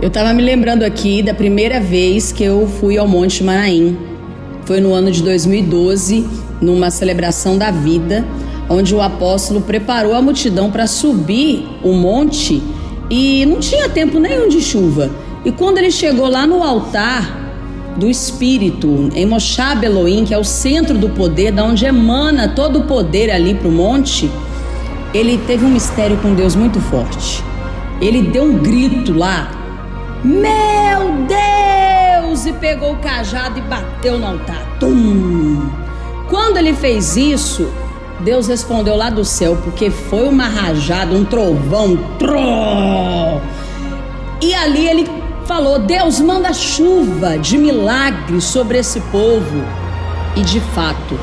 Eu estava me lembrando aqui da primeira vez que eu fui ao Monte Manaim. Foi no ano de 2012, numa celebração da vida, onde o apóstolo preparou a multidão para subir o monte e não tinha tempo nenhum de chuva. E quando ele chegou lá no altar do Espírito, em Moshab Elohim, que é o centro do poder, da onde emana todo o poder ali para o monte, ele teve um mistério com Deus muito forte. Ele deu um grito lá, meu Deus, e pegou o cajado e bateu no altar. Tum! Quando ele fez isso, Deus respondeu lá do céu, porque foi uma rajada, um trovão, e ali ele falou, Deus manda chuva de milagre sobre esse povo. E de fato,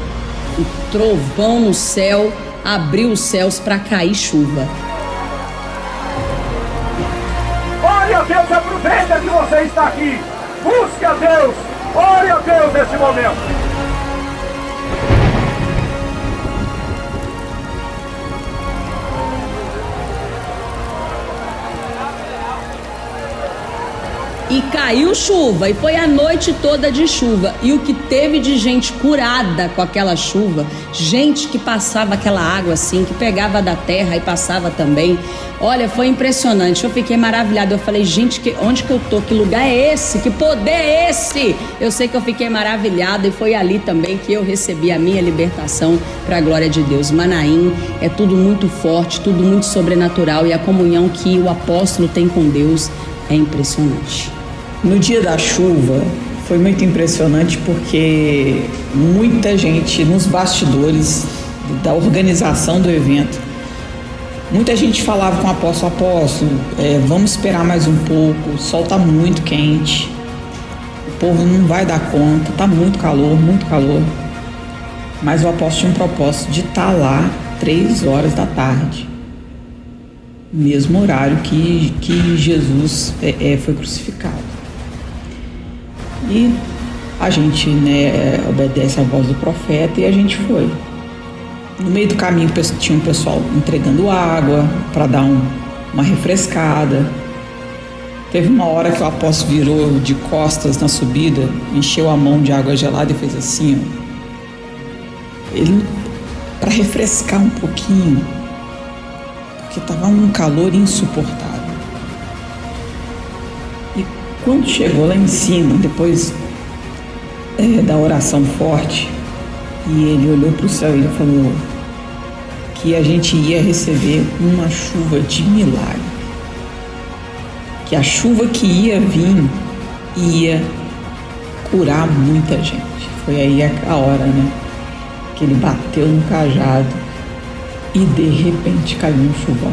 o trovão no céu abriu os céus para cair chuva. Ore a Deus, aproveita que você está aqui. Busque a Deus. Ore a Deus nesse momento. E caiu chuva, e foi a noite toda de chuva. E o que teve de gente curada com aquela chuva, gente que passava aquela água assim, que pegava da terra e passava também. Olha, foi impressionante, eu fiquei maravilhada. Eu falei, gente, onde que eu tô? Que lugar é esse? Que poder é esse? Eu sei que eu fiquei maravilhada, e foi ali também que eu recebi a minha libertação para a glória de Deus. Manaim é tudo muito forte, tudo muito sobrenatural, e a comunhão que o apóstolo tem com Deus é impressionante. No dia da chuva foi muito impressionante porque muita gente nos bastidores da organização do evento, muita gente falava com o apóstolo, vamos esperar mais um pouco, o sol está muito quente, o povo não vai dar conta, está muito calor, mas o apóstolo tinha um propósito de estar lá 3 horas da tarde, mesmo horário que Jesus foi crucificado. E a gente obedece à voz do profeta, e a gente foi. No meio do caminho tinha um pessoal entregando água para dar uma refrescada. Teve uma hora que o apóstolo virou de costas na subida, encheu a mão de água gelada e fez assim, ó. Ele, para refrescar um pouquinho, porque estava um calor insuportável. E quando chegou lá em cima, depois da oração forte, e ele olhou para o céu e ele falou que a gente ia receber uma chuva de milagre, que a chuva que ia vir ia curar muita gente. Foi aí a hora, que ele bateu no cajado e de repente caiu um chuvão.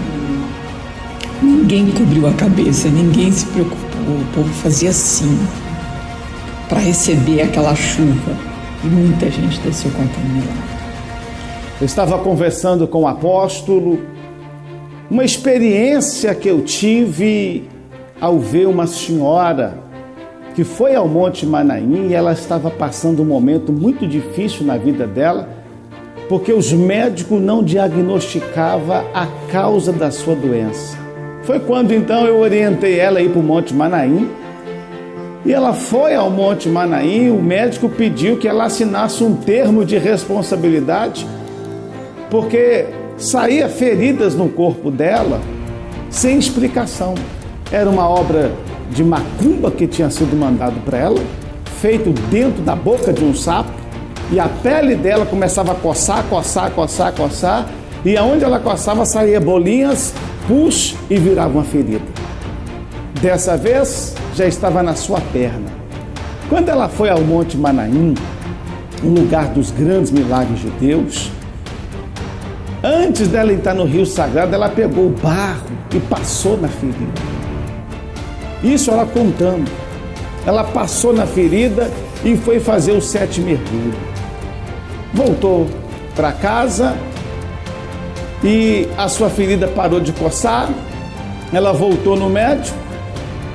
Ninguém cobriu a cabeça, ninguém se preocupou, o povo fazia assim para receber aquela chuva, e muita gente desceu contando milagre. Eu estava conversando com o apóstolo, uma experiência que eu tive ao ver uma senhora que foi ao Monte Manaim, e ela estava passando um momento muito difícil na vida dela, porque os médicos não diagnosticavam a causa da sua doença. Foi quando então eu orientei ela a ir para o Monte Manaim, e ela foi ao Monte Manaim. O médico pediu que ela assinasse um termo de responsabilidade, porque saía feridas no corpo dela sem explicação. Era uma obra de macumba que tinha sido mandado para ela, feito dentro da boca de um sapo, e a pele dela começava a coçar, e aonde ela coçava saía bolinhas, pus, e virava uma ferida. Dessa vez já estava na sua perna. Quando ela foi ao Monte Manaim, um lugar dos grandes milagres de Deus, antes dela entrar no rio sagrado, ela pegou o barro e passou na ferida. Isso ela contando. Ela passou na ferida e foi fazer os 7 mergulhos. Voltou para casa e a sua ferida parou de coçar. Ela voltou no médico.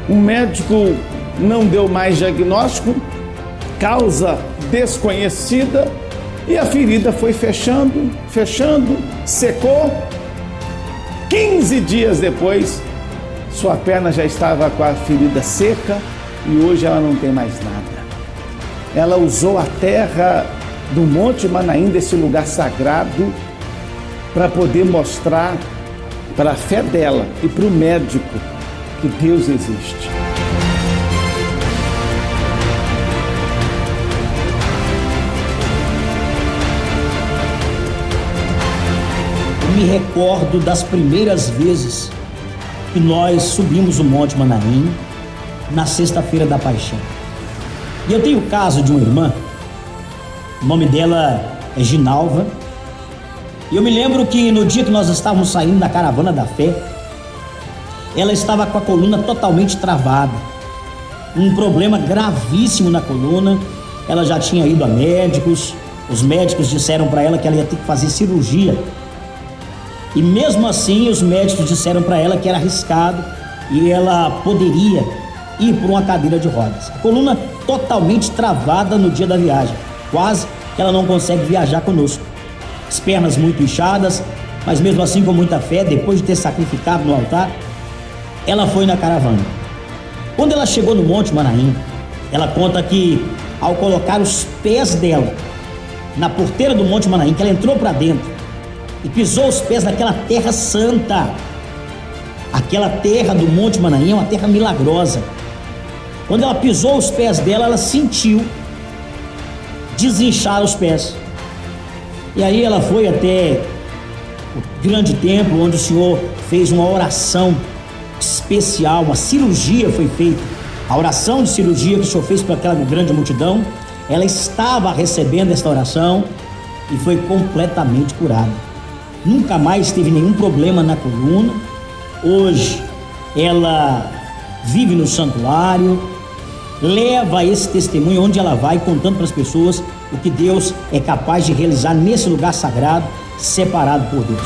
O médico não deu mais diagnóstico, causa desconhecida, e a ferida foi fechando, secou. 15 dias depois, Sua perna já estava com a ferida seca e hoje ela não tem mais nada. Ela usou a terra do Monte Manaim, desse lugar sagrado, para poder mostrar para a fé dela e para o médico que Deus existe. Eu me recordo das primeiras vezes que nós subimos o Monte Manaim na Sexta-feira da Paixão. E eu tenho o caso de uma irmã, o nome dela é Ginalva, e eu me lembro que no dia que nós estávamos saindo da Caravana da Fé, ela estava com a coluna totalmente travada, um problema gravíssimo na coluna. Ela já tinha ido a médicos, os médicos disseram para ela que ela ia ter que fazer cirurgia, e mesmo assim os médicos disseram para ela que era arriscado e ela poderia ir por uma cadeira de rodas. A coluna totalmente travada no dia da viagem, quase que ela não consegue viajar conosco. As pernas muito inchadas, mas mesmo assim com muita fé, depois de ter sacrificado no altar, ela foi na caravana. Quando ela chegou no Monte Manaim, ela conta que ao colocar os pés dela na porteira do Monte Manaim, que ela entrou para dentro e pisou os pés naquela terra santa, aquela terra do Monte Manaim é uma terra milagrosa. Quando ela pisou os pés dela, ela sentiu desinchar os pés. E aí ela foi até o grande templo, onde o Senhor fez uma oração especial, uma cirurgia foi feita. A oração de cirurgia que o Senhor fez para aquela grande multidão, ela estava recebendo esta oração e foi completamente curada. Nunca mais teve nenhum problema na coluna. Hoje ela vive no santuário, leva esse testemunho onde ela vai, contando para as pessoas o que Deus é capaz de realizar nesse lugar sagrado, separado por Deus.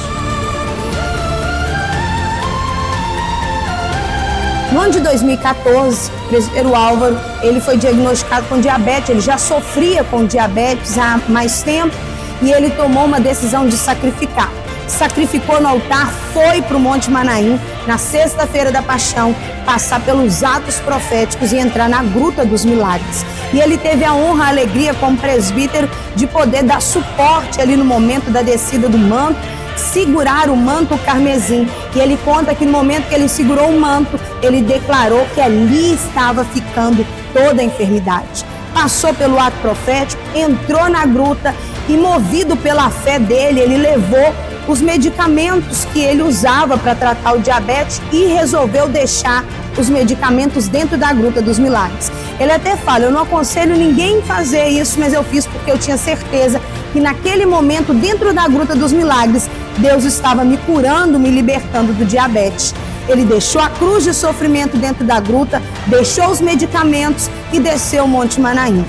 No ano de 2014, o presbítero Álvaro, ele foi diagnosticado com diabetes. Ele já sofria com diabetes há mais tempo e ele tomou uma decisão de sacrificar. Sacrificou no altar, foi para o Monte Manaim, na Sexta-feira da Paixão, passar pelos atos proféticos e entrar na Gruta dos Milagres. E ele teve a honra, a alegria como presbítero de poder dar suporte ali no momento da descida do manto, segurar o manto carmesim. E ele conta que no momento que ele segurou o manto, ele declarou que ali estava ficando toda a enfermidade. Passou pelo ato profético, entrou na gruta e, movido pela fé dele, ele levou os medicamentos que ele usava para tratar o diabetes e resolveu deixar os medicamentos dentro da Gruta dos Milagres. Ele até fala: eu não aconselho ninguém a fazer isso, mas eu fiz porque eu tinha certeza que naquele momento, dentro da Gruta dos Milagres, Deus estava me curando, me libertando do diabetes. Ele deixou a cruz de sofrimento dentro da gruta, deixou os medicamentos e desceu o Monte Manaim.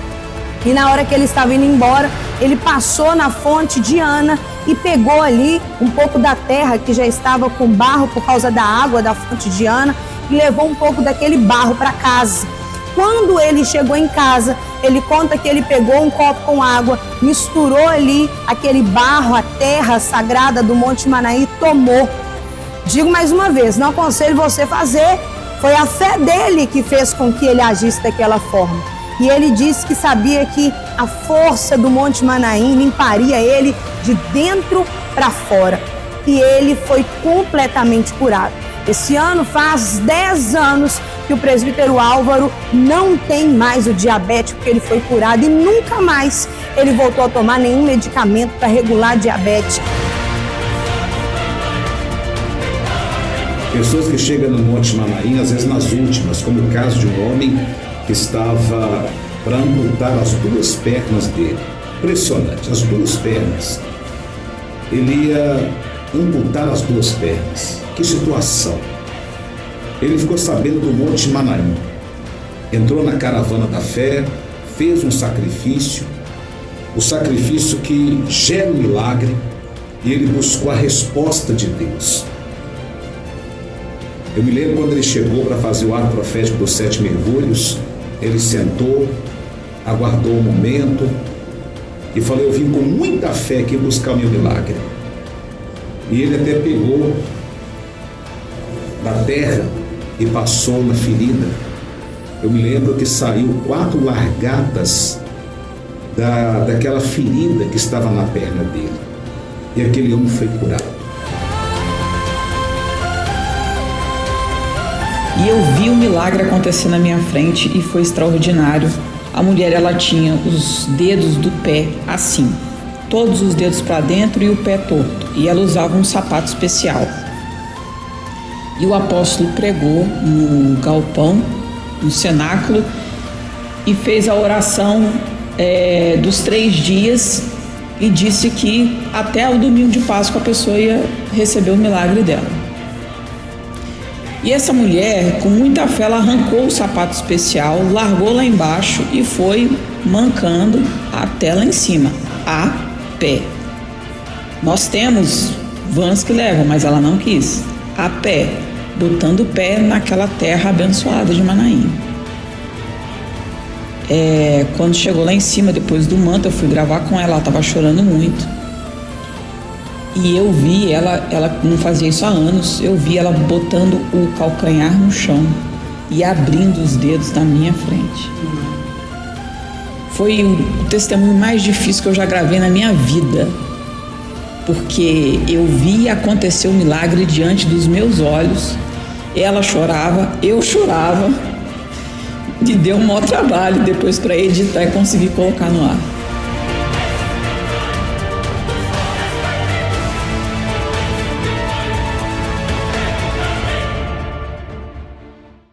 E na hora que ele estava indo embora, ele passou na fonte de Ana e pegou ali um pouco da terra que já estava com barro por causa da água da fonte de Ana e levou um pouco daquele barro para casa. Quando ele chegou em casa, ele conta que ele pegou um copo com água, misturou ali aquele barro, a terra sagrada do Monte Manaim e tomou. Digo mais uma vez, não aconselho você fazer, foi a fé dele que fez com que ele agisse daquela forma. E ele disse que sabia que a força do Monte Manaim limparia ele de dentro para fora. E ele foi completamente curado. Esse ano faz 10 anos que o presbítero Álvaro não tem mais o diabetes, porque ele foi curado e nunca mais ele voltou a tomar nenhum medicamento para regular diabetes. Pessoas que chegam no Monte Manaim, às vezes nas últimas, como o caso de um homem que estava para amputar as 2 pernas dele. Impressionante, as 2 pernas. Ele ia amputar as 2 pernas. Que situação! Ele ficou sabendo do Monte Manaim. Entrou na caravana da fé, fez um sacrifício, o sacrifício que gera um milagre, e ele buscou a resposta de Deus. Eu me lembro quando ele chegou para fazer o ato profético dos 7 mergulhos, ele sentou, aguardou um momento e falou: eu vim com muita fé aqui buscar o meu milagre. E ele até pegou da terra e passou na ferida. Eu me lembro que saiu 4 largatas daquela ferida que estava na perna dele. E aquele homem foi curado. E eu vi o milagre acontecer na minha frente e foi extraordinário. A mulher, ela tinha os dedos do pé assim, todos os dedos para dentro e o pé torto. E ela usava um sapato especial. E o apóstolo pregou no galpão, no cenáculo, e fez a oração dos 3 dias e disse que até o domingo de Páscoa a pessoa ia receber o milagre dela. E essa mulher, com muita fé, ela arrancou o sapato especial, largou lá embaixo e foi mancando até lá em cima, a pé. Nós temos vans que levam, mas ela não quis, a pé, botando o pé naquela terra abençoada de Manaim. Quando chegou lá em cima, depois do manto, eu fui gravar com ela estava chorando muito. E eu vi ela não fazia isso há anos, eu vi ela botando o calcanhar no chão e abrindo os dedos na minha frente. Foi o testemunho mais difícil que eu já gravei na minha vida, porque eu vi acontecer o milagre diante dos meus olhos. Ela chorava, eu chorava, e deu um maior trabalho depois para editar e conseguir colocar no ar.